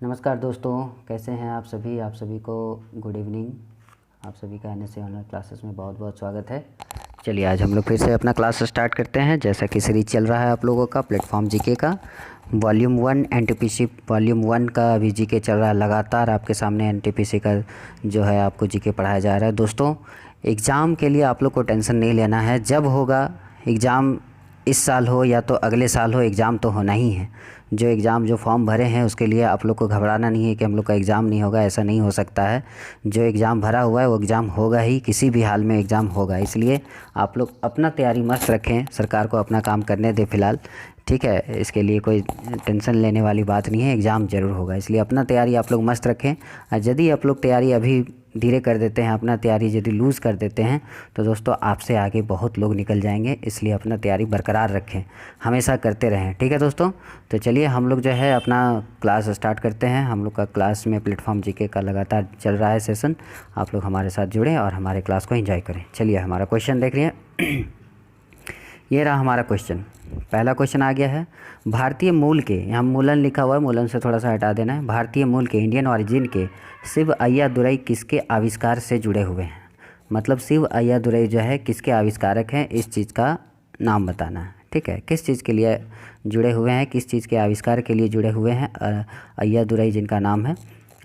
नमस्कार दोस्तों, कैसे हैं आप सभी। आप सभी को गुड इवनिंग। आप सभी का एनएसए ऑनलाइन क्लासेस में बहुत बहुत स्वागत है। चलिए आज हम लोग फिर से अपना क्लास स्टार्ट करते हैं। जैसा कि सीरीज चल रहा है आप लोगों का प्लेटफॉर्म जीके का वॉल्यूम 1 एनटीपीसी वॉल्यूम 1 का अभी जीके चल रहा है। लगातार आपके सामने एनटीपीसी का जो है आपको जीके पढ़ाया जा रहा है। दोस्तों एग्ज़ाम के लिए आप लोग को टेंशन नहीं लेना है। जब होगा एग्ज़ाम, इस साल हो या तो अगले साल हो, एग्ज़ाम तो होना ही है। जो एग्ज़ाम जो फॉर्म भरे हैं उसके लिए आप लोग को घबराना नहीं है कि हम लोग का एग्ज़ाम नहीं होगा, ऐसा नहीं हो सकता है। जो एग्ज़ाम भरा हुआ है वो एग्ज़ाम होगा ही, किसी भी हाल में एग्ज़ाम होगा। इसलिए आप लोग अपना तैयारी मस्त रखें, सरकार को अपना काम करने दें फ़िलहाल, ठीक है। इसके लिए कोई टेंशन लेने वाली बात नहीं है, एग्ज़ाम ज़रूर होगा। इसलिए अपना तैयारी आप लोग मस्त रखें। और यदि आप लोग तैयारी अभी धीरे कर देते हैं, अपना तैयारी यदि लूज़ कर देते हैं तो दोस्तों आपसे आगे बहुत लोग निकल जाएंगे। इसलिए अपना तैयारी बरकरार रखें, हमेशा करते रहें, ठीक है दोस्तों। तो चलिए हम लोग जो है अपना क्लास स्टार्ट करते हैं। हम लोग का क्लास में प्लेटफॉर्म जीके का लगातार चल रहा है सेशन। आप लोग हमारे साथ जुड़ें और हमारे क्लास को एंजॉय करें। चलिए हमारा क्वेश्चन देख रहे ये रहा हमारा क्वेश्चन। पहला क्वेश्चन आ गया है, भारतीय मूल के, यहाँ मूलन लिखा हुआ है, मूलन से थोड़ा सा हटा देना है। भारतीय मूल के, इंडियन ओरिजिन के शिव अय्यादुरई किसके आविष्कार से जुड़े हुए हैं। मतलब शिव अय्यादुरई जो है किसके आविष्कारक हैं, इस चीज़ का नाम बताना है, ठीक है। किस चीज़ के लिए जुड़े हुए हैं, किस चीज़ के आविष्कार के लिए जुड़े हुए हैं अय्यादुरई जिनका नाम है,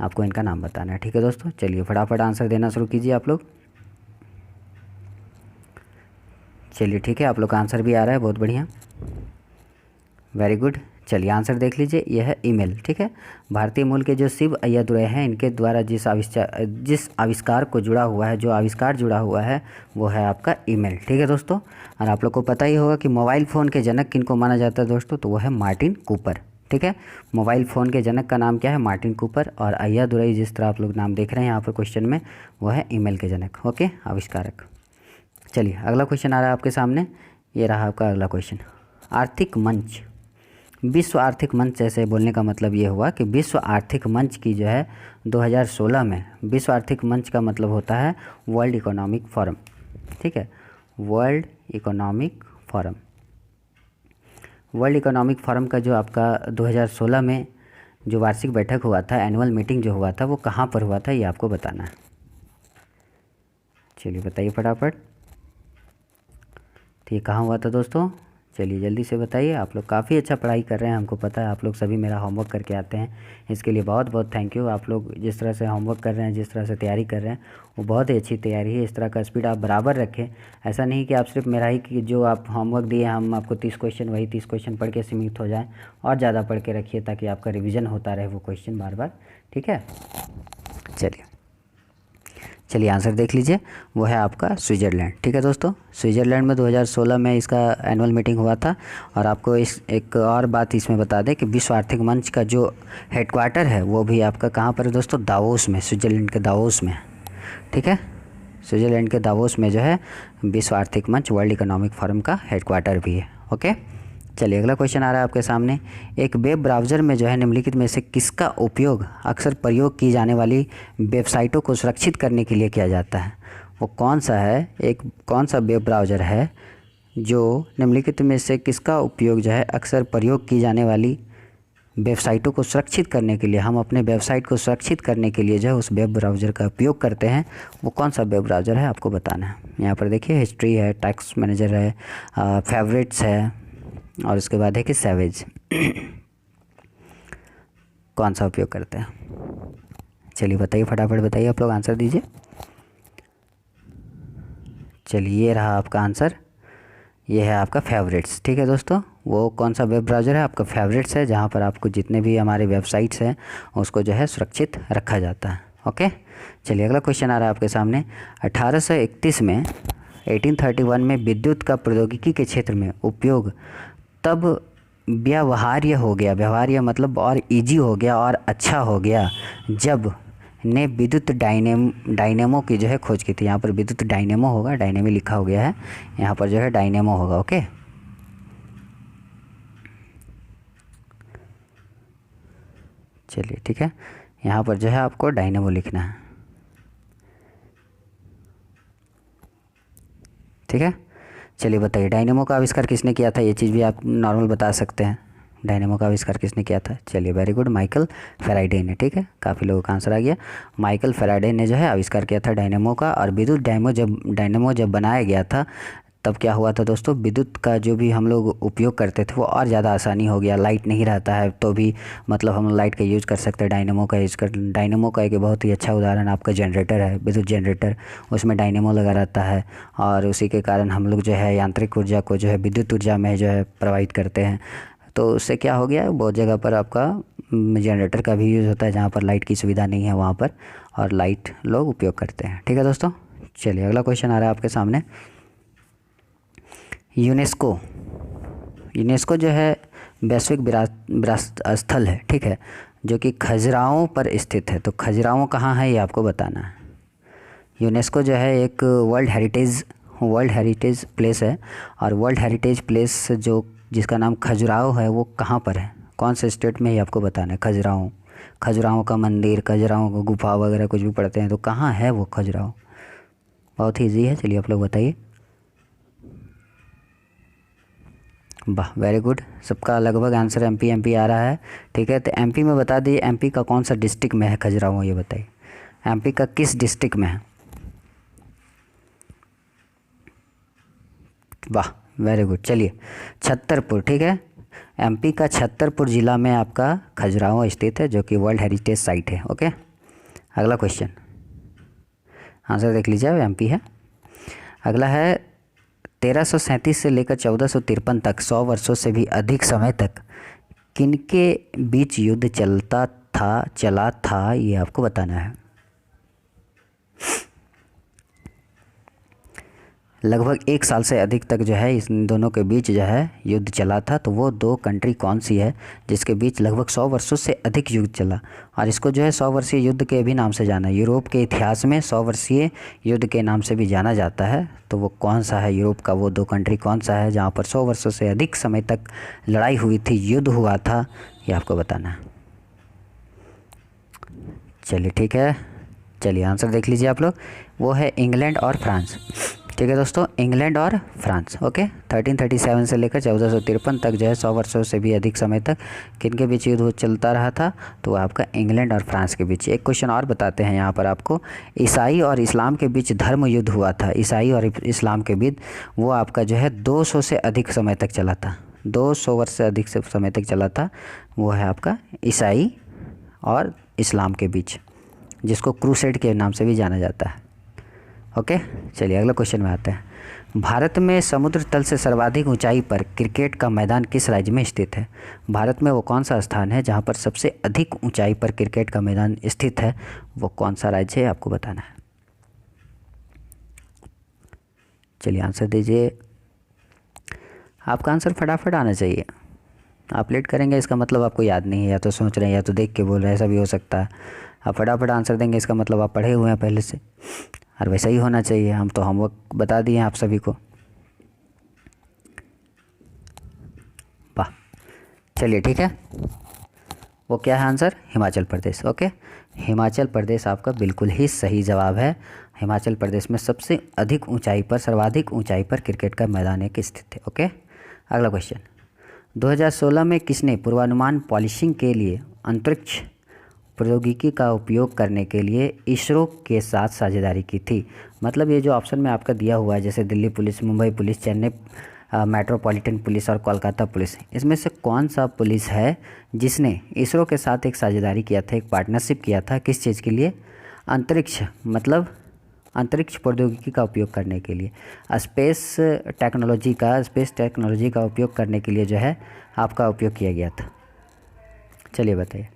आपको इनका नाम बताना है, ठीक है दोस्तों। चलिए फटाफट आंसर देना शुरू कीजिए आप लोग। चलिए ठीक है, आप लोग का आंसर भी आ रहा है, बहुत बढ़िया, वेरी गुड। चलिए आंसर देख लीजिए, यह है ईमेल, ठीक है। भारतीय मूल के जो शिव अय्यादुरई हैं, इनके द्वारा जिस आविष्कार को जुड़ा हुआ है, जो आविष्कार जुड़ा हुआ है वो है आपका ईमेल, ठीक है दोस्तों। और आप लोग को पता ही होगा कि मोबाइल फ़ोन के जनक किनको माना जाता है दोस्तों, तो वो है मार्टिन कूपर, ठीक है। मोबाइल फ़ोन के जनक का नाम क्या है, मार्टिन कूपर। और अय्यादुरई जिस तरह आप लोग नाम देख रहे हैं यहाँ पर क्वेश्चन में, वो है ईमेल के जनक, ओके, आविष्कारक। चलिए अगला क्वेश्चन आ रहा है आपके सामने, ये रहा आपका अगला क्वेश्चन। आर्थिक मंच, विश्व आर्थिक मंच, ऐसे बोलने का मतलब ये हुआ कि विश्व आर्थिक मंच की जो है 2016 में, विश्व आर्थिक मंच का मतलब होता है वर्ल्ड इकोनॉमिक फोरम, ठीक है, world economic forum. World economic forum का जो आपका 2016 में जो वार्षिक बैठक हुआ था, एनुअल मीटिंग जो हुआ था, वो कहाँ पर हुआ था ये आपको बताना है। चलिए बताइए फटाफट, तो ये कहाँ हुआ था दोस्तों, चलिए जल्दी से बताइए। आप लोग काफ़ी अच्छा पढ़ाई कर रहे हैं, हमको पता है आप लोग सभी मेरा होमवर्क करके आते हैं, इसके लिए बहुत बहुत थैंक यू। आप लोग जिस तरह से होमवर्क कर रहे हैं, जिस तरह से तैयारी कर रहे हैं, वो बहुत ही अच्छी तैयारी है। इस तरह का स्पीड आप बराबर रखें। ऐसा नहीं कि आप सिर्फ मेरा ही कि जो आप होमवर्क दिए हम आपको 30 क्वेश्चन, वही 30 क्वेश्चन पढ़ के सीमित हो जाएँ, और ज़्यादा पढ़ के रखिए ताकि आपका रिविज़न होता रहे वो क्वेश्चन बार बार, ठीक है। चलिए आंसर देख लीजिए, वो है आपका स्विट्ज़रलैंड, ठीक है दोस्तों। स्विट्ज़रलैंड में 2016 में इसका एनुअल मीटिंग हुआ था। और आपको इस एक और बात इसमें बता दें कि विश्व आर्थिक मंच का जो हेडक्वार्टर है वो भी आपका कहाँ पर है दोस्तों, दावोस में, स्विट्ज़रलैंड के दावोस में, ठीक है। स्विट्ज़रलैंड के दावोस में जो है विश्व आर्थिक मंच, वर्ल्ड इकोनॉमिक फोरम का हेडक्वार्टर भी है, ओके। चलिए अगला क्वेश्चन आ रहा है आपके सामने। एक वेब ब्राउज़र में जो है निम्नलिखित में से किसका उपयोग अक्सर प्रयोग की जाने वाली वेबसाइटों को सुरक्षित करने के लिए किया जाता है। वो कौन सा है, एक कौन सा वेब ब्राउज़र है जो निम्नलिखित में से किसका उपयोग जो है अक्सर प्रयोग की जाने वाली वेबसाइटों को सुरक्षित करने के लिए, हम अपने वेबसाइट को सुरक्षित करने के लिए जो है उस वेब ब्राउज़र का उपयोग करते हैं, वो कौन सा वेब ब्राउज़र है आपको बताना है। यहाँ पर देखिए हिस्ट्री है, टेक्स्ट मैनेजर है, फेवरेट्स है, और उसके बाद है कि सैवेज। कौन सा उपयोग करते हैं, चलिए बताइए फटाफट बताइए, आप लोग आंसर दीजिए। चलिए ये रहा आपका आंसर, ये है आपका फेवरेट्स, ठीक है दोस्तों। वो कौन सा वेब ब्राउज़र है आपका, फेवरेट्स है, जहाँ पर आपको जितने भी हमारे वेबसाइट्स हैं उसको जो है सुरक्षित रखा जाता है, ओके। चलिए अगला क्वेश्चन आ रहा है आपके सामने। 1831 में 1831 में विद्युत का प्रौद्योगिकी के क्षेत्र में उपयोग तब व्यवहार्य हो गया, व्यवहार्य मतलब और इजी हो गया और अच्छा हो गया, जब ने विद्युत डायनेमो की जो है खोज की थी। यहाँ पर विद्युत डायनेमो होगा, डायनेमी लिखा हो गया है, यहाँ पर जो है डायनेमो होगा, ओके। चलिए ठीक है, यहाँ पर जो है आपको डायनेमो लिखना है, ठीक है। चलिए बताइए डायनेमो का आविष्कार किसने किया था, ये चीज़ भी आप नॉर्मल बता सकते हैं, डायनेमो का आविष्कार किसने किया था? चलिए वेरी गुड, माइकल फैराडे ने। ठीक है, काफ़ी लोगों का आंसर आ गया। माइकल फैराडे ने जो है आविष्कार किया था डायनेमो का। और विद्युत डायनेमो जब बनाया गया था तब क्या हुआ था दोस्तों, विद्युत का जो भी हम लोग उपयोग करते थे वो और ज़्यादा आसानी हो गया। लाइट नहीं रहता है तो भी मतलब हम लाइट का यूज़ कर सकते हैं, डायनेमो का यूज़ कर। डायनेमो का एक बहुत ही अच्छा उदाहरण आपका जनरेटर है, विद्युत जनरेटर, उसमें डायनेमो लगा रहता है और उसी के कारण हम लोग जो है यांत्रिक ऊर्जा को जो है विद्युत ऊर्जा में जो है प्रवाहित करते हैं। तो उससे क्या हो गया, बहुत जगह पर आपका जनरेटर का भी यूज़ होता है जहाँ पर लाइट की सुविधा नहीं है वहाँ पर, और लाइट लोग उपयोग करते हैं। ठीक है दोस्तों, चलिए अगला क्वेश्चन आ रहा है आपके सामने। यूनेस्को जो है वैश्विक विरासत स्थल है, ठीक है, जो कि खजुराहो पर स्थित है। तो खजुराहो कहाँ है ये आपको बताना है। यूनेस्को जो है एक वर्ल्ड हेरिटेज प्लेस है, और वर्ल्ड हेरिटेज प्लेस जो जिसका नाम खजुराहो है वो कहाँ पर है, कौन से स्टेट में, ये आपको बताना है। खजुराहो का मंदिर, खजुराहो का गुफा वगैरह कुछ भी पढ़ते हैं तो कहाँ है वो खजुराहो? बहुत ही ईजी है, चलिए आप लोग बताइए। वाह, वेरी गुड, सबका लगभग आंसर एमपी आ रहा है। ठीक है, तो एमपी में बता दिए, एमपी का कौन सा डिस्ट्रिक्ट में है खजुराहो, ये बताइए। एमपी का किस डिस्ट्रिक्ट में है? वाह, वेरी गुड। चलिए, छतरपुर, ठीक है, एमपी का छतरपुर ज़िला में आपका खजुराहो स्थित है, जो कि वर्ल्ड हेरिटेज साइट है। ओके, अगला क्वेश्चन, आंसर देख लीजिए, एमपी है। अगला है 1337 से लेकर 1453 तक 100 वर्षों से भी अधिक समय तक किनके बीच युद्ध चला था, ये आपको बताना है। लगभग 1 साल से अधिक तक जो है इन दोनों के बीच जो है युद्ध चला था। तो वो दो कंट्री कौन सी है जिसके बीच लगभग 100 वर्षों से अधिक युद्ध चला, और इसको जो है 100 वर्षीय युद्ध के भी नाम से जाना है। यूरोप के इतिहास में 100 वर्षीय युद्ध के नाम से भी जाना जाता है। तो वो कौन सा है, यूरोप का वो दो कंट्री कौन सा है जहाँ पर 100 वर्षों से अधिक समय तक लड़ाई हुई थी, युद्ध हुआ था, ये आपको बताना है। चलिए ठीक है, चलिए आंसर देख लीजिए आप लोग, वो है इंग्लैंड और फ्रांस। ठीक है दोस्तों, इंग्लैंड और फ्रांस। ओके, 1337 से लेकर 1453 तक जो है 100 वर्षों से भी अधिक समय तक किनके बीच युद्ध चलता रहा था, तो आपका इंग्लैंड और फ्रांस के बीच। एक क्वेश्चन और बताते हैं यहाँ पर आपको, ईसाई और इस्लाम के बीच धर्म युद्ध हुआ था, ईसाई और इस्लाम के बीच, वो आपका जो है 200 से अधिक समय तक चला था, 200 वर्ष से अधिक समय तक चला था। वो है आपका ईसाई और इस्लाम के बीच, जिसको क्रूसेड के नाम से भी जाना जाता है। ओके, चलिए अगला क्वेश्चन में आते हैं। भारत में समुद्र तल से सर्वाधिक ऊंचाई पर क्रिकेट का मैदान किस राज्य में स्थित है? भारत में वो कौन सा स्थान है जहां पर सबसे अधिक ऊंचाई पर क्रिकेट का मैदान स्थित है, वो कौन सा राज्य है आपको बताना है। चलिए आंसर दीजिए, आपका आंसर फटाफट आना चाहिए। आप लेट करेंगे इसका मतलब आपको याद नहीं है, या तो सोच रहे हैं या तो देख के बोल रहे हैं, ऐसा भी हो सकता है। आप फटाफट आंसर देंगे इसका मतलब आप पढ़े हुए हैं पहले से, और वैसा ही होना चाहिए। हम तो होमवर्क बता दिए हैं आप सभी को। वाह, चलिए ठीक है, वो क्या है आंसर? हिमाचल प्रदेश। ओके, हिमाचल प्रदेश आपका बिल्कुल ही सही जवाब है। हिमाचल प्रदेश में सबसे अधिक ऊंचाई पर, सर्वाधिक ऊंचाई पर क्रिकेट का मैदान एक स्थित है। ओके, अगला क्वेश्चन, 2016 में किसने पूर्वानुमान पॉलिशिंग के लिए अंतरिक्ष प्रौद्योगिकी का उपयोग करने के लिए इसरो के साथ साझेदारी की थी? मतलब ये जो ऑप्शन में आपका दिया हुआ है, जैसे Delhi police, Mumbai police, Chennai metropolitan police और कोलकाता पुलिस, इसमें से कौन सा पुलिस है जिसने इसरो के साथ एक साझेदारी किया था, एक पार्टनरशिप किया था, किस चीज़ के लिए? अंतरिक्ष, मतलब अंतरिक्ष प्रौद्योगिकी का उपयोग करने के लिए, स्पेस टेक्नोलॉजी का उपयोग करने के लिए जो है आपका उपयोग किया गया था। चलिए बताइए।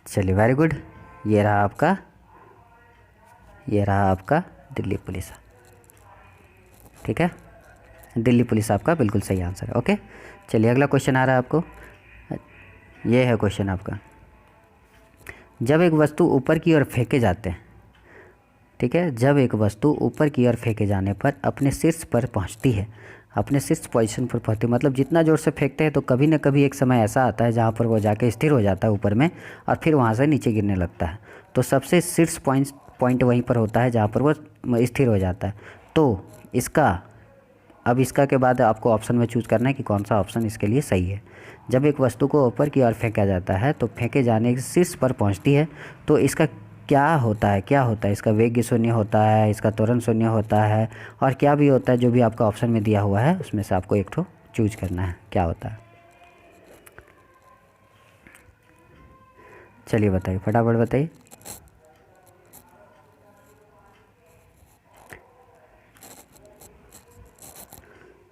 चलिए वेरी गुड, ये रहा आपका दिल्ली पुलिस। ठीक है, दिल्ली पुलिस आपका बिल्कुल सही आंसर है। ओके, चलिए अगला क्वेश्चन आ रहा है आपको, ये है क्वेश्चन आपका, जब एक वस्तु ऊपर की ओर फेंके जाते हैं, ठीक है, जब एक वस्तु ऊपर की ओर फेंके जाने पर अपने शीर्ष पर पहुंचती है, अपने शीर्ष पोजीशन पर पहुंचती है, मतलब जितना ज़ोर से फेंकते हैं तो कभी न कभी एक समय ऐसा आता है जहां पर वो जाके स्थिर हो जाता है ऊपर में, और फिर वहां से नीचे गिरने लगता है। तो सबसे शीर्ष पॉइंट वहीं पर होता है जहाँ पर वो स्थिर हो जाता है। तो अब इसका के बाद आपको ऑप्शन में चूज़ करना है कि कौन सा ऑप्शन इसके लिए सही है। जब एक वस्तु को ऊपर की ओर फेंका जाता है तो फेंके जाने के शीर्ष पर पहुंचती है तो इसका क्या होता है, क्या होता है? इसका वेग शून्य होता है, इसका त्वरण शून्य होता है, और क्या भी होता है जो भी आपका ऑप्शन में दिया हुआ है उसमें से आपको एक ठो चूज करना है क्या होता है। चलिए बताइए, फटाफट बताइए।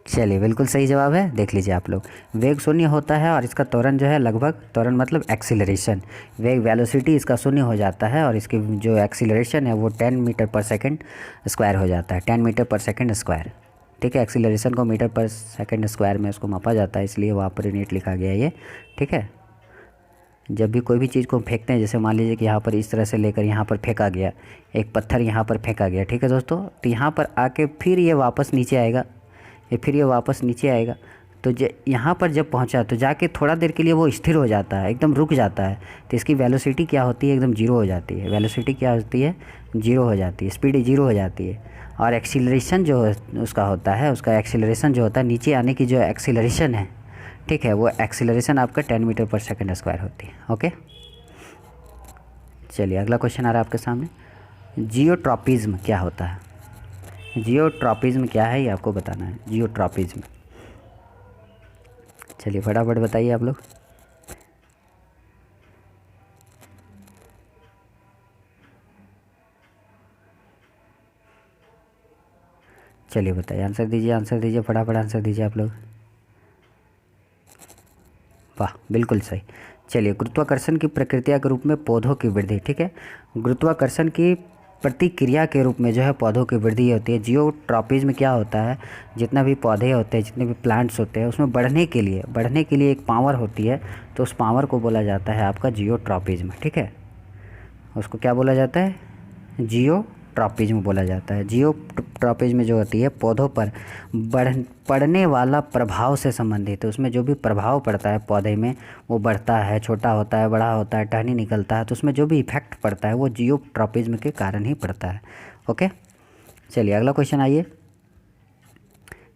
चलिए बिल्कुल सही जवाब है, देख लीजिए आप लोग। वेग शून्य होता है और इसका त्वरण जो है लगभग, त्वरण मतलब एक्सीलरेशन, वेग वेलोसिटी इसका शून्य हो जाता है और इसकी जो एक्सीलरेशन है वो 10 मीटर पर सेकंड स्क्वायर हो जाता है, 10 मीटर पर सेकंड स्क्वायर। ठीक है, एक्सीलरेशन को मीटर पर सेकंड स्क्वायर में उसको मापा जाता है, इसलिए वहाँ पर यूनिट लिखा गया है ये। ठीक है, जब भी कोई भी चीज़ को फेंकते हैं, जैसे मान लीजिए कि यहाँ पर इस तरह से लेकर यहाँ पर फेंका गया, एक पत्थर यहाँ पर फेंका गया, ठीक है दोस्तों, तो यहाँ पर आके फिर ये वापस नीचे आएगा, फिर ये वापस नीचे आएगा, तो यहाँ पर जब पहुँचा तो जाके थोड़ा देर के लिए वो स्थिर हो जाता है, एकदम रुक जाता है, तो इसकी वेलोसिटी क्या होती है, एकदम जीरो हो जाती है। वेलोसिटी क्या होती है, जीरो हो जाती है, स्पीड जीरो हो जाती है। और एक्सीलरेशन जो उसका होता है, उसका एक्सीलरेशन जो होता है, नीचे आने की जो एक्सीलरेशन है, ठीक है, वो एक्सीलरेशन आपका 10 मीटर पर सेकंड स्क्वायर होती है। ओके, चलिए अगला क्वेश्चन आ रहा है आपके सामने। जियोट्रॉपिज्म क्या होता है? जियोट्रॉपिज्म क्या है ये आपको बताना है, जियोट्रॉपिज्म। चलिए फटाफट बताइए आप लोग। चलिए बताइए, आंसर दीजिए, आंसर दीजिए, फटाफट आंसर दीजिए आप लोग। वाह, बिल्कुल सही। चलिए, गुरुत्वाकर्षण की प्रक्रिया के रूप में पौधों की वृद्धि, ठीक है, गुरुत्वाकर्षण की प्रतिक्रिया के रूप में जो है पौधों की वृद्धि होती है। जियोट्रॉपिज्म क्या होता है, जितना भी पौधे होते हैं, जितने भी प्लांट्स होते हैं, उसमें बढ़ने के लिए एक पावर होती है, तो उस पावर को बोला जाता है आपका जियोट्रॉपिज्म। ठीक है, उसको क्या बोला जाता है, जियोट्रॉपिज्म बोला जाता है। जियोट्रॉपिज्म जो होती है पौधों पर पड़ने वाला प्रभाव से संबंधित है। उसमें जो भी प्रभाव पड़ता है पौधे में, वो बढ़ता है, छोटा होता है, बड़ा होता है, टहनी निकलता है, तो उसमें जो भी इफेक्ट पड़ता है वो जियोट्रॉपिज्म के कारण ही पड़ता है। ओके, चलिए अगला क्वेश्चन आइए।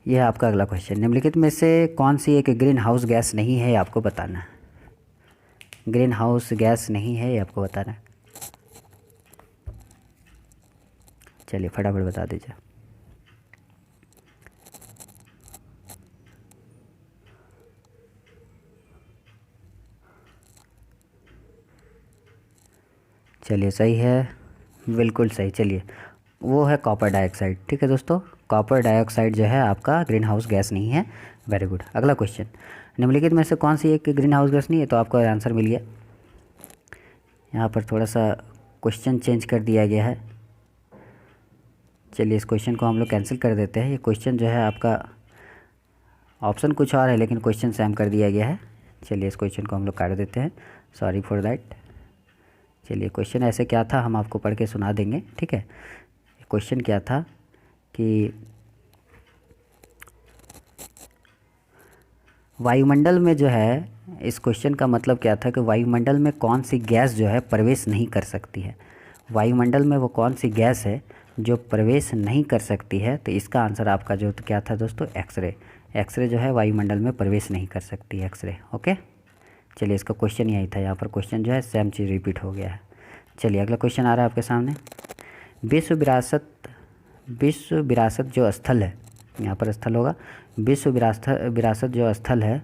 यह है आपका अगला क्वेश्चन। निम्नलिखित में से कौन सी एक ग्रीन हाउस गैस नहीं है, ये आपको बताना है। ग्रीन हाउस गैस नहीं है, ये आपको बताना है। चलिए फटाफट बता दीजिए। चलिए सही है, बिल्कुल सही। चलिए, वो है कॉपर डाइऑक्साइड। ठीक है दोस्तों, कॉपर डाइऑक्साइड जो है आपका ग्रीन हाउस गैस नहीं है। Very good. अगला क्वेश्चन, निम्नलिखित में से कौन सी एक ग्रीन हाउस गैस नहीं है, तो आपको आंसर मिल गया। यहाँ पर थोड़ा सा क्वेश्चन चेंज कर दिया गया है। चलिए, इस क्वेश्चन को हम लोग कैंसिल कर देते हैं। ये क्वेश्चन जो है आपका ऑप्शन कुछ और है, लेकिन क्वेश्चन सेम कर दिया गया है। चलिए, इस क्वेश्चन को हम लोग काट देते हैं, सॉरी फॉर दैट। चलिए, क्वेश्चन ऐसे क्या था हम आपको पढ़ के सुना देंगे। ठीक है, क्वेश्चन क्या था कि वायुमंडल में जो है, इस क्वेश्चन का मतलब क्या था कि वायुमंडल में कौन सी गैस जो है प्रवेश नहीं कर सकती है। वायुमंडल में वो कौन सी गैस है जो प्रवेश नहीं कर सकती है, तो इसका आंसर आपका जो तो क्या था दोस्तों, एक्सरे। एक्सरे जो है वायुमंडल में प्रवेश नहीं कर सकती, एक्सरे। ओके, चलिए, इसका क्वेश्चन यही था। यहाँ पर क्वेश्चन जो है सेम चीज़ रिपीट हो गया है। चलिए अगला क्वेश्चन आ रहा है आपके सामने। विश्व विरासत जो स्थल है, यहाँ पर स्थल होगा, विश्व विरासत जो स्थल है,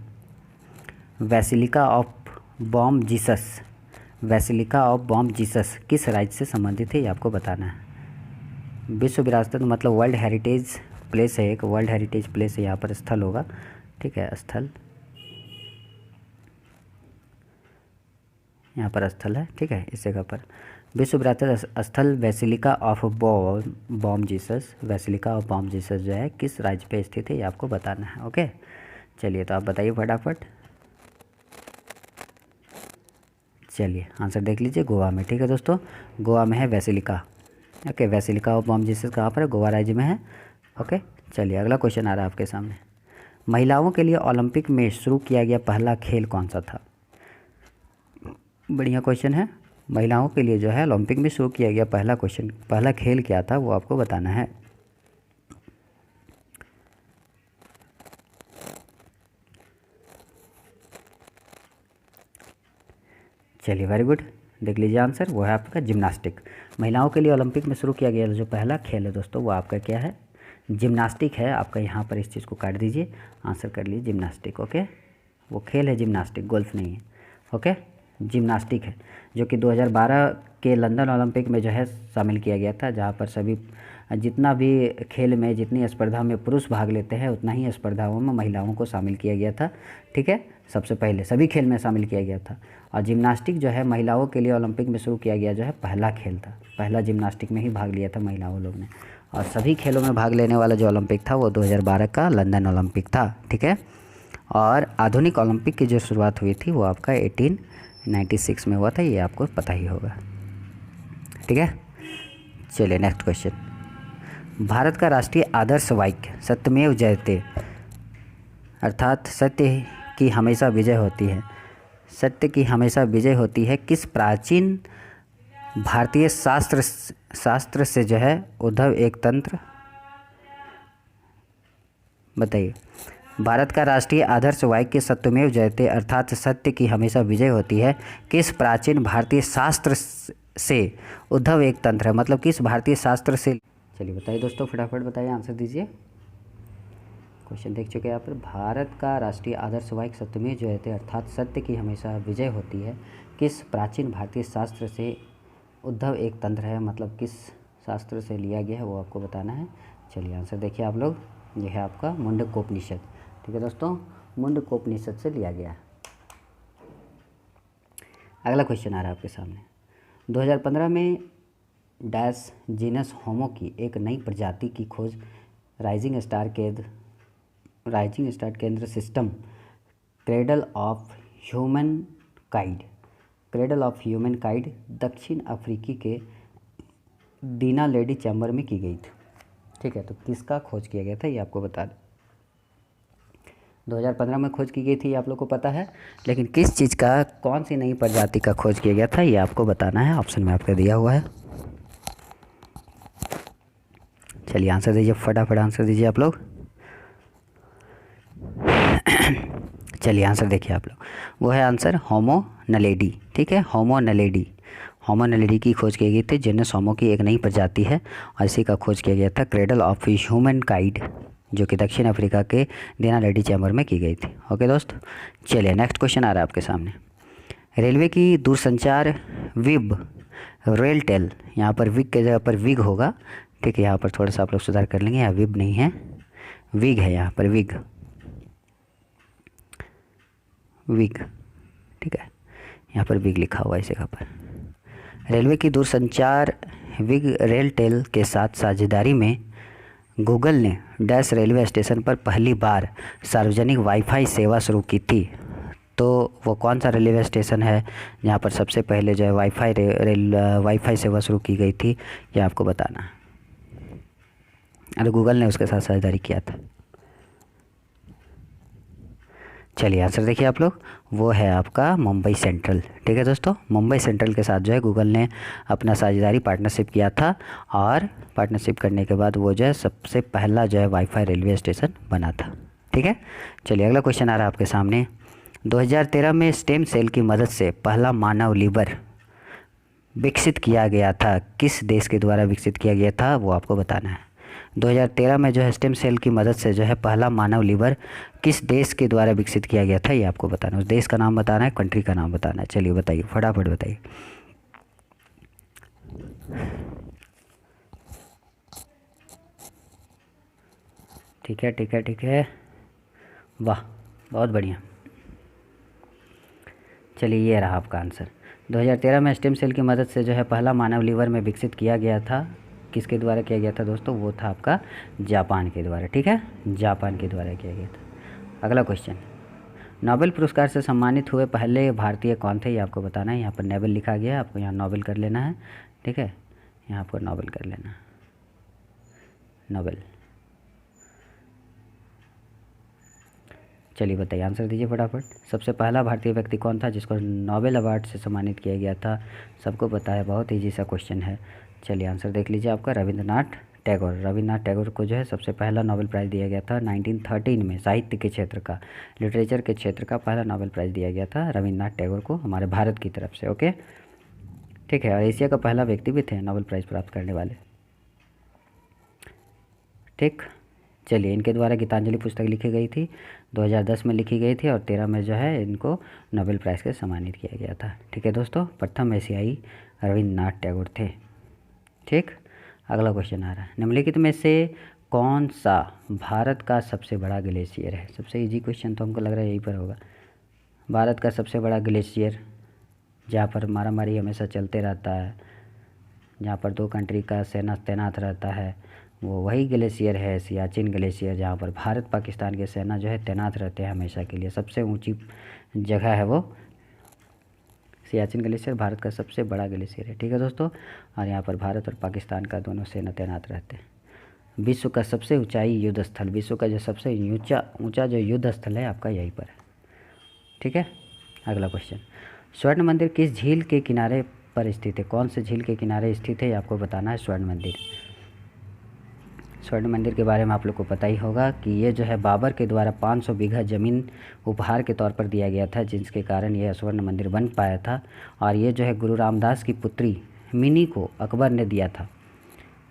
basilica of Bom Jesus, basilica of Bom Jesus किस राज्य से संबंधित है, ये आपको बताना है। विश्व विरासत मतलब वर्ल्ड हेरिटेज प्लेस है, एक वर्ल्ड हेरिटेज प्लेस है, यहाँ पर स्थल होगा। ठीक है, स्थल, यहाँ पर स्थल है। ठीक है, इस जगह पर विश्व विरासत स्थल basilica of Bom Jesus, basilica of Bom Jesus जो है किस राज्य पे स्थित है, ये आपको बताना है। ओके, चलिए, तो आप बताइए फटाफट। चलिए, आंसर देख लीजिए, गोवा में। ठीक है दोस्तों, गोवा में है basilica. Okay, basilica of Bom Jesus कहाँ पर है, गोवा राज्य में है। ओके, चलिए अगला क्वेश्चन आ रहा है आपके सामने। महिलाओं के लिए ओलंपिक में शुरू किया गया पहला खेल कौन सा था? बढ़िया क्वेश्चन है। महिलाओं के लिए जो है ओलंपिक में शुरू किया गया पहला खेल क्या था, वो आपको बताना है। चलिए वेरी गुड, देख लीजिए आंसर, वो है आपका जिम्नास्टिक। महिलाओं के लिए ओलंपिक में शुरू किया गया जो पहला खेल है दोस्तों, वो आपका क्या है, जिम्नास्टिक है आपका। यहाँ पर इस चीज़ को काट दीजिए, आंसर कर लीजिए जिम्नास्टिक। ओके, वो खेल है जिम्नास्टिक, गोल्फ नहीं है। ओके, जिम्नास्टिक है, जो कि 2012 के लंदन ओलंपिक में जो है शामिल किया गया था, जहाँ पर सभी जितना भी खेल में जितनी स्पर्धा में पुरुष भाग लेते हैं उतना ही स्पर्धाओं में महिलाओं को शामिल किया गया था। ठीक है, सबसे पहले सभी खेल में शामिल किया गया था। और जिम्नास्टिक जो है महिलाओं के लिए ओलंपिक में शुरू किया गया जो है पहला खेल था, पहला जिम्नास्टिक में ही भाग लिया था महिलाओं लोग ने। और सभी खेलों में भाग लेने वाला जो ओलंपिक था वो 2012 का लंदन ओलंपिक था। ठीक है, और आधुनिक ओलंपिक की जो शुरुआत हुई थी वो आपका 1896 में हुआ था, ये आपको पता ही होगा। ठीक है, चलिए नेक्स्ट क्वेश्चन। भारत का राष्ट्रीय आदर्श वाक्य सत्यमेव जयते, अर्थात सत्य की हमेशा विजय होती है, सत्य की हमेशा विजय होती है, किस प्राचीन भारतीय शास्त्र से जो है उद्धव एक तंत्र, बताइए। भारत का राष्ट्रीय आदर्श वाक्य सत्यमेव जयते अर्थात सत्य की हमेशा विजय होती है, किस प्राचीन भारतीय शास्त्र से उद्धव एक तंत्र है, मतलब किस भारतीय शास्त्र से। चलिए बताइए दोस्तों, फटाफट बताइए, आंसर दीजिए। क्वेश्चन देख चुके हैं यहाँ पर। भारत का राष्ट्रीय आदर्श वाक्य सत्यमेव जयते अर्थात सत्य की हमेशा विजय होती है, किस प्राचीन भारतीय शास्त्र से उद्धव एक तंत्र है, मतलब किस शास्त्र से लिया गया है वो आपको बताना है। चलिए आंसर देखिए आप लोग, ये है आपका मुंडकोपनिषद। ठीक है दोस्तों, मुंडकोपनिषद से लिया गया है। अगला क्वेश्चन आ रहा है आपके सामने। 2015 में डैश जीनस होमो की एक नई प्रजाति की खोज राइजिंग स्टार केंद्र सिस्टम क्रेडल ऑफ ह्यूमन काइड दक्षिण अफ्रीकी के दीना लेडी चैम्बर में की गई थी। ठीक है, तो किसका खोज किया गया था ये आपको बता दें। 2015 में खोज की गई थी, ये आप लोग को पता है, लेकिन किस चीज़ का, कौन सी नई प्रजाति का खोज किया गया था ये आपको बताना है। ऑप्शन में आपको दिया हुआ है। चलिए आंसर दीजिए, फटाफट आंसर दीजिए आप लोग। चलिए आंसर देखिए आप लोग, वो है आंसर होमो नलेडी। ठीक है, होमो नलेडी की खोज की गई थी। जीनस होमो की एक नई प्रजाति है और इसी का खोज किया गया था क्रेडल ऑफ ह्यूमन काइड, जो कि दक्षिण अफ्रीका के दीना लेडी चैम्बर में की गई थी। ओके दोस्त, चलिए नेक्स्ट क्वेश्चन आ रहा है आपके सामने। रेलवे की दूरसंचार विब रेलटेल, यहाँ पर विग के जगह पर विग होगा। ठीक है, यहाँ पर थोड़ा सा आप लोग सुधार कर लेंगे, यहाँ विब नहीं है, विग है यहाँ पर, विग। ठीक है, यहाँ पर विग लिखा हुआ है इस जगह पर। रेलवे की दूरसंचार विग रेलटेल के साथ साझेदारी में गूगल ने डैश रेलवे स्टेशन पर पहली बार सार्वजनिक वाईफाई सेवा शुरू की थी। तो वो कौन सा रेलवे स्टेशन है जहाँ पर सबसे पहले जो है वाईफाई सेवा शुरू की गई थी, ये आपको बताना है। और गूगल ने उसके साथ साझेदारी किया था। चलिए आंसर देखिए आप लोग, वो है आपका मुंबई सेंट्रल। ठीक है दोस्तों, मुंबई सेंट्रल के साथ जो है गूगल ने अपना साझेदारी पार्टनरशिप किया था, और पार्टनरशिप करने के बाद वो जो है सबसे पहला जो है वाईफाई रेलवे स्टेशन बना था। ठीक है, चलिए अगला क्वेश्चन आ रहा है आपके सामने। 2013 में स्टेम सेल की मदद से पहला मानव लीवर विकसित किया गया था, किस देश के द्वारा विकसित किया गया था वो आपको बताना है। 2013 में जो है स्टेम सेल की मदद से जो है पहला मानव लीवर किस देश के द्वारा विकसित किया गया था ये आपको बताना है। उस देश का नाम बताना है, कंट्री का नाम बताना है। चलिए बताइए, फटाफट बताइए। ठीक है, वाह बहुत बढ़िया। चलिए ये रहा आपका आंसर। 2013 में स्टेम सेल की मदद से जो है पहला मानव लीवर में विकसित किया गया था, किसके द्वारा किया गया था दोस्तों, वो था आपका जापान के द्वारा। ठीक है, जापान के द्वारा किया गया था। अगला क्वेश्चन, नोबेल पुरस्कार से सम्मानित हुए पहले भारतीय कौन थे ये आपको बताना है। यहाँ पर नोबेल लिखा गया है, आपको यहाँ नोबेल कर लेना है। ठीक है, यहाँ आपको नोबेल कर लेना है, नोबेल। चलिए बताइए, आंसर दीजिए फटाफट। सबसे पहला भारतीय व्यक्ति कौन था जिसको नोबेल अवार्ड से सम्मानित किया गया था, सबको पता है, बहुत ईजी सा क्वेश्चन है। चलिए आंसर देख लीजिए आपका, रविंद्रनाथ टैगोर, रविन्द्रनाथ टैगोर को जो है सबसे पहला नोबेल प्राइज़ दिया गया था 1913 में। साहित्य के क्षेत्र का, लिटरेचर के क्षेत्र का पहला नोबेल प्राइज़ दिया गया था रविन्द्रनाथ टैगोर को, हमारे भारत की तरफ से। ओके, ठीक है। और एशिया का पहला व्यक्ति भी थे नोबेल प्राइज़ प्राप्त करने वाले। ठीक, चलिए, इनके द्वारा गीतांजलि पुस्तक लिखी गई थी, 2010 में लिखी गई थी, और 13 में जो है इनको नोबेल प्राइज़ से सम्मानित किया गया था। ठीक है दोस्तों, प्रथम एशियाई रविन्द्रनाथ टैगोर थे। ठीक, अगला क्वेश्चन आ रहा है, निम्नलिखित में से कौन सा भारत का सबसे बड़ा ग्लेशियर है? सबसे इजी क्वेश्चन तो हमको लग रहा है यहीं पर होगा। भारत का सबसे बड़ा ग्लेशियर, जहाँ पर मारामारी हमेशा चलते रहता है, जहाँ पर 2 कंट्री का सेना तैनात रहता है, वो वही ग्लेशियर है सियाचिन ग्लेशियर, जहाँ पर भारत पाकिस्तान के सेना जो है तैनात रहते हैं हमेशा के लिए। सबसे ऊंची जगह है वो सियाचिन ग्लेशियर, भारत का सबसे बड़ा ग्लेशियर है। ठीक है दोस्तों, और यहाँ पर भारत और पाकिस्तान का दोनों सेना तैनात रहते हैं। विश्व का सबसे ऊंचाई युद्ध स्थल, विश्व का जो सबसे ऊंचा जो युद्ध स्थल है आपका यहीं पर है। ठीक है, अगला क्वेश्चन, स्वर्ण मंदिर किस झील के किनारे पर स्थित है? कौन से झील के किनारे स्थित है ये आपको बताना है। स्वर्ण मंदिर, स्वर्ण मंदिर के बारे में आप लोग को पता ही होगा कि ये जो है बाबर के द्वारा 500 बीघा ज़मीन उपहार के तौर पर दिया गया था, जिसके कारण यह स्वर्ण मंदिर बन पाया था। और ये जो है गुरु रामदास की पुत्री मिनी को अकबर ने दिया था।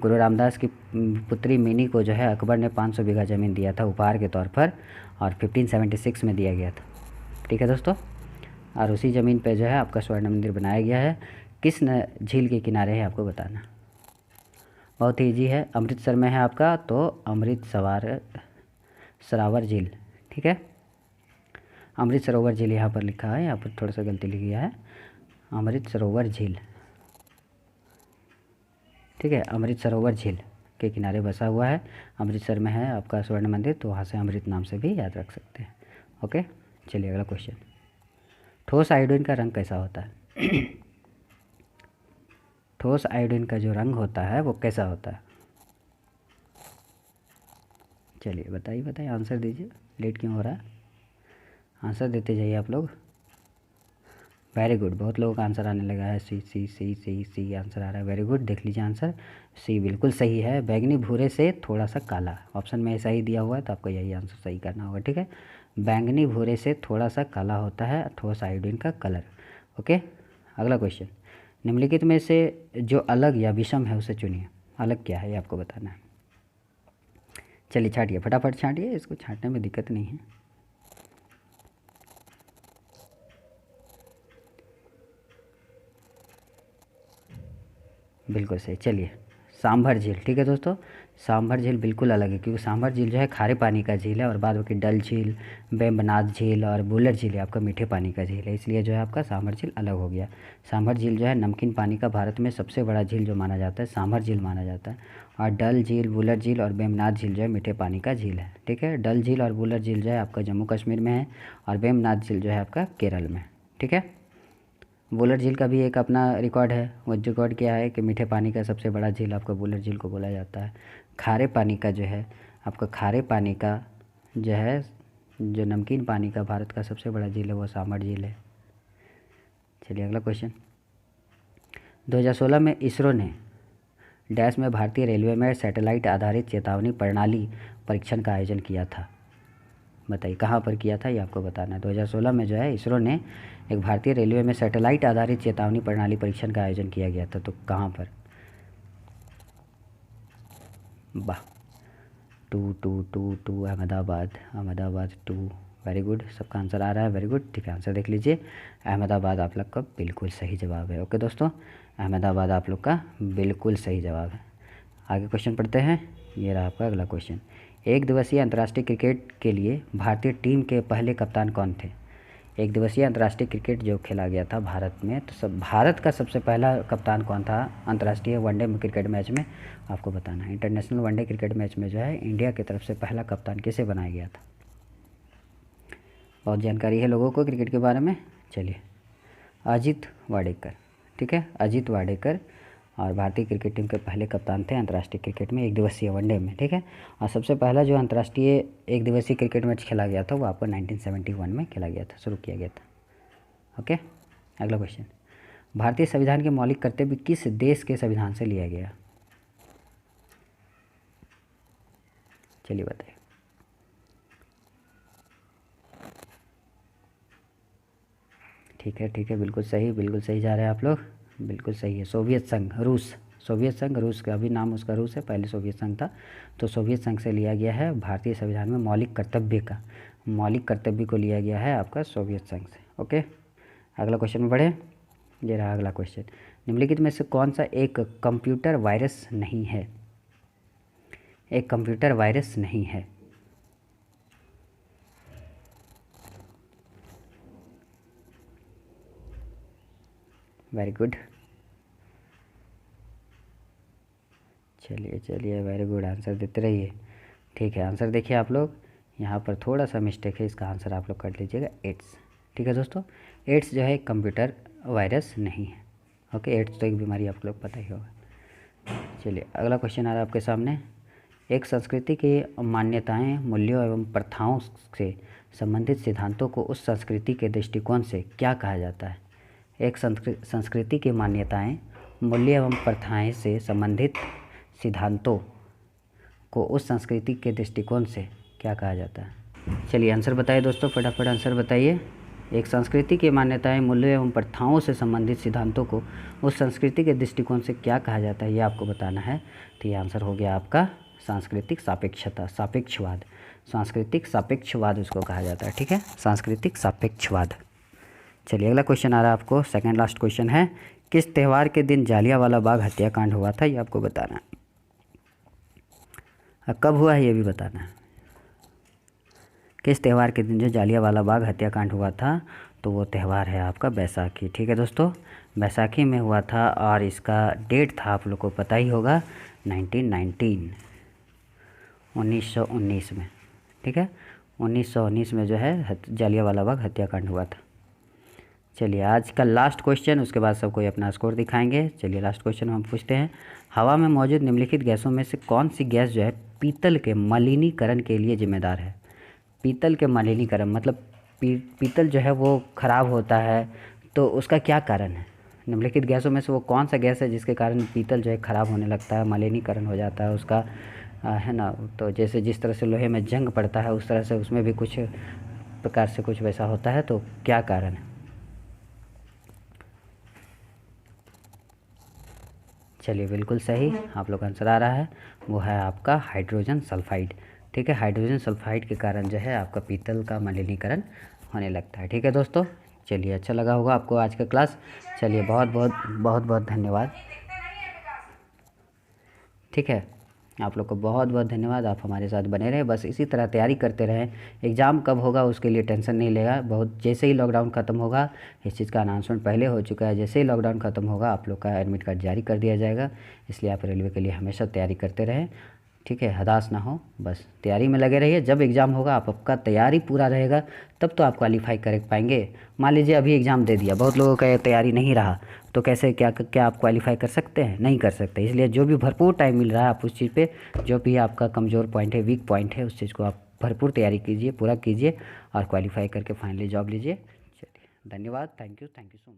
गुरु रामदास की पुत्री मिनी को जो है अकबर ने 500 बीघा ज़मीन दिया था उपहार के तौर पर, और 1576 में दिया गया था। ठीक है दोस्तों, और उसी ज़मीन पर जो है आपका स्वर्ण मंदिर बनाया गया है। किस झील के किनारे है आपको बताना। बहुत ही ईजी है, अमृतसर में है आपका, तो अमृत सरावर झील। ठीक है, अमृत सरोवर झील यहाँ पर लिखा है, यहाँ पर थोड़ा सा गलती लिखी है, अमृत सरोवर झील। ठीक है, अमृत सरोवर झील के किनारे बसा हुआ है, अमृतसर में है आपका स्वर्ण मंदिर, तो वहाँ से अमृत नाम से भी याद रख सकते हैं। ओके, चलिए अगला क्वेश्चन, ठोस आयोडीन का रंग कैसा होता है? ठोस आयोडीन का जो रंग होता है वो कैसा होता है? चलिए बताइए, आंसर दीजिए, लेट क्यों हो रहा है? आंसर देते जाइए आप लोग। वेरी गुड, बहुत लोगों का आंसर आने लगा है, सी आंसर आ रहा है। वेरी गुड, देख लीजिए आंसर, सी बिल्कुल सही है, बैंगनी भूरे से थोड़ा सा काला। ऑप्शन में ऐसा ही दिया हुआ है तो आपको यही आंसर सही करना होगा। ठीक है, बैंगनी भूरे से थोड़ा सा काला होता है ठोस आयोडीन का कलर। ओके, अगला क्वेश्चन, निम्नलिखित में से जो अलग या विषम है उसे चुनिए। अलग क्या है ये आपको बताना है। चलिए छाटिए, फटाफट छाटिए, इसको छाटने में दिक्कत नहीं है। बिल्कुल सही, चलिए सांभर झील। ठीक है दोस्तों, सांभर झील बिल्कुल अलग है, क्योंकि सांभर झील जो है खारे पानी का झील है, और बाद बाकी डल झील, वेम्बनाथ झील और बुलर झील है आपका मीठे पानी का झील है, इसलिए जो है आपका सांभर झील अलग हो गया। सांभर झील जो है नमकीन पानी का भारत में सबसे बड़ा झील जो माना जाता है सांभर झील माना जाता है, और डल झील, बुलर झील और वेम्बनाथ झील जो है मीठे पानी का झील है। ठीक है, डल झील और बुलर झील जो है आपका जम्मू कश्मीर में है, और वेम्बनाथ झील जो है आपका केरल में। ठीक है, बुलर झील का भी एक अपना रिकॉर्ड है, वो रिकॉर्ड क्या है कि मीठे पानी का सबसे बड़ा झील आपका बुलर झील को बोला जाता है। खारे पानी का जो है आपका, खारे पानी का जो है, जो नमकीन पानी का भारत का सबसे बड़ा झील है वो सांभर झील है। चलिए अगला क्वेश्चन, 2016 में इसरो ने डैश में भारतीय रेलवे में सैटेलाइट आधारित चेतावनी प्रणाली परीक्षण का आयोजन किया था। बताइए कहाँ पर किया था ये आपको बताना है। 2016 में जो है इसरो ने एक भारतीय रेलवे में सैटेलाइट आधारित चेतावनी प्रणाली परीक्षण का आयोजन किया गया था, तो कहाँ पर? वाह, टू अहमदाबाद 2। वेरी गुड, सबका आंसर आ रहा है, वेरी गुड। ठीक है, आंसर देख लीजिए, अहमदाबाद आप लोग का बिल्कुल सही जवाब है। ओके दोस्तों, अहमदाबाद आप लोग का बिल्कुल सही जवाब है। आगे क्वेश्चन पढ़ते हैं, ये रहा आपका अगला क्वेश्चन, एक दिवसीय अंतर्राष्ट्रीय क्रिकेट के लिए भारतीय टीम के पहले कप्तान कौन थे? एक दिवसीय अंतर्राष्ट्रीय क्रिकेट जो खेला गया था भारत में, तो भारत का सबसे पहला कप्तान कौन था अंतर्राष्ट्रीय वनडे क्रिकेट मैच में, आपको बताना है। इंटरनेशनल वनडे क्रिकेट मैच में जो है इंडिया की तरफ से पहला कप्तान किसे बनाया गया था? बहुत जानकारी है लोगों को क्रिकेट के बारे में। चलिए, अजीत वाडेकर। ठीक है, अजीत वाडेकर, और भारतीय क्रिकेट टीम के पहले कप्तान थे अंतर्राष्ट्रीय क्रिकेट में एक दिवसीय वनडे में। ठीक है, और सबसे पहला जो अंतर्राष्ट्रीय एक दिवसीय क्रिकेट मैच खेला गया था वो आपको 1971 में खेला गया था, शुरू किया गया था। ओके, अगला क्वेश्चन, भारतीय संविधान के मौलिक कर्तव्य किस देश के संविधान से लिया गया? चलिए बताइए। ठीक है, बिल्कुल सही जा रहे हैं आप लोग, बिल्कुल सही है। सोवियत संघ, रूस, सोवियत संघ रूस का भी नाम उसका रूस है, पहले सोवियत संघ था, तो सोवियत संघ से लिया गया है भारतीय संविधान में मौलिक कर्तव्य को लिया गया है आपका सोवियत संघ से। ओके, अगला क्वेश्चन में बढ़े। ये रहा अगला क्वेश्चन, निम्नलिखित में से कौन सा एक कंप्यूटर वायरस नहीं है? एक कंप्यूटर वायरस नहीं है। वेरी गुड, चलिए वेरी गुड, आंसर देते रहिए। ठीक है, आंसर देखिए आप लोग, यहाँ पर थोड़ा सा मिस्टेक है, इसका आंसर आप लोग कर लीजिएगा एड्स। ठीक है दोस्तों, एड्स जो है एक कंप्यूटर वायरस नहीं है। ओके, एड्स तो एक बीमारी आप लोग पता ही होगा। चलिए अगला क्वेश्चन आ रहा है आपके सामने, एक संस्कृति की मान्यताएं, मूल्यों एवं प्रथाओं से संबंधित सिद्धांतों को उस संस्कृति के दृष्टिकोण से क्या कहा जाता है? एक संस्कृति की मान्यताएं, मूल्य एवं प्रथाएं से संबंधित सिद्धांतों को उस संस्कृति के दृष्टिकोण से क्या कहा जाता है? चलिए आंसर बताइए दोस्तों, फटाफट आंसर बताइए। एक संस्कृति की मान्यताएं, मूल्य एवं प्रथाओं से संबंधित सिद्धांतों को उस संस्कृति के दृष्टिकोण से क्या कहा जाता है, ये आपको बताना है। तो ये आंसर हो गया आपका सांस्कृतिक सापेक्षता, सापेक्षवाद, सांस्कृतिक सापेक्षवाद उसको कहा जाता है। ठीक है, सांस्कृतिक सापेक्षवाद। चलिए अगला क्वेश्चन आ रहा है आपको, सेकंड लास्ट क्वेश्चन है, किस त्यौहार के दिन जालियांवाला बाग हत्याकांड हुआ था, ये आपको बताना है। कब हुआ है ये भी बताना है। किस त्यौहार के दिन जो जालियांवाला बाग हत्याकांड हुआ था, तो वो त्यौहार है आपका बैसाखी। ठीक है दोस्तों, बैसाखी में हुआ था और इसका डेट था आप लोग को पता ही होगा 1919 में। ठीक है, 1919 में जो है जालियांवाला बाग हत्याकांड हुआ था। चलिए आज का लास्ट क्वेश्चन, उसके बाद सब कोई अपना स्कोर दिखाएंगे। चलिए लास्ट क्वेश्चन हम पूछते हैं, हवा में मौजूद निम्नलिखित गैसों में से कौन सी गैस जो है पीतल के मलिनीकरण के लिए जिम्मेदार है? पीतल के मलिनीकरण मतलब पीतल जो है वो ख़राब होता है, तो उसका क्या कारण है? निम्नलिखित गैसों में से वो कौन सा गैस है जिसके कारण पीतल जो है ख़राब होने लगता है, मलिनीकरण हो जाता है उसका, है ना। तो जैसे जिस तरह से लोहे में जंग पड़ता है उस तरह से उसमें भी कुछ प्रकार से कुछ वैसा होता है, तो क्या कारण है? चलिए बिल्कुल सही आप लोग आंसर आ रहा है, वो है आपका हाइड्रोजन सल्फाइड। ठीक है, हाइड्रोजन सल्फाइड के कारण जो है आपका पीतल का मलिनीकरण होने लगता है। ठीक है दोस्तों, चलिए अच्छा लगा होगा आपको आज का क्लास। चलिए बहुत धन्यवाद। ठीक है, आप लोग को बहुत धन्यवाद, आप हमारे साथ बने रहें, बस इसी तरह तैयारी करते रहें। एग्ज़ाम कब होगा उसके लिए टेंशन नहीं लेगा, बहुत जैसे ही लॉकडाउन ख़त्म होगा, इस चीज़ का अनाउंसमेंट पहले हो चुका है, जैसे ही लॉकडाउन ख़त्म होगा आप लोग का एडमिट कार्ड जारी कर दिया जाएगा। इसलिए आप रेलवे के लिए हमेशा तैयारी करते रहें। ठीक है, हताश ना हो, बस तैयारी में लगे रहिए। जब एग्ज़ाम होगा आपका तैयारी पूरा रहेगा तब तो आप क्वालिफाई कर पाएंगे। मान लीजिए अभी एग्ज़ाम दे दिया, बहुत लोगों का तैयारी नहीं रहा, तो कैसे क्या आप क्वालिफाई कर सकते हैं? नहीं कर सकते। इसलिए जो भी भरपूर टाइम मिल रहा है आप उस चीज़ पे, जो भी आपका कमज़ोर पॉइंट है, वीक पॉइंट है, उस चीज़ को आप भरपूर तैयारी कीजिए, पूरा कीजिए और क्वालिफाई करके फाइनली जॉब लीजिए। चलिए धन्यवाद, थैंक यू सो मच।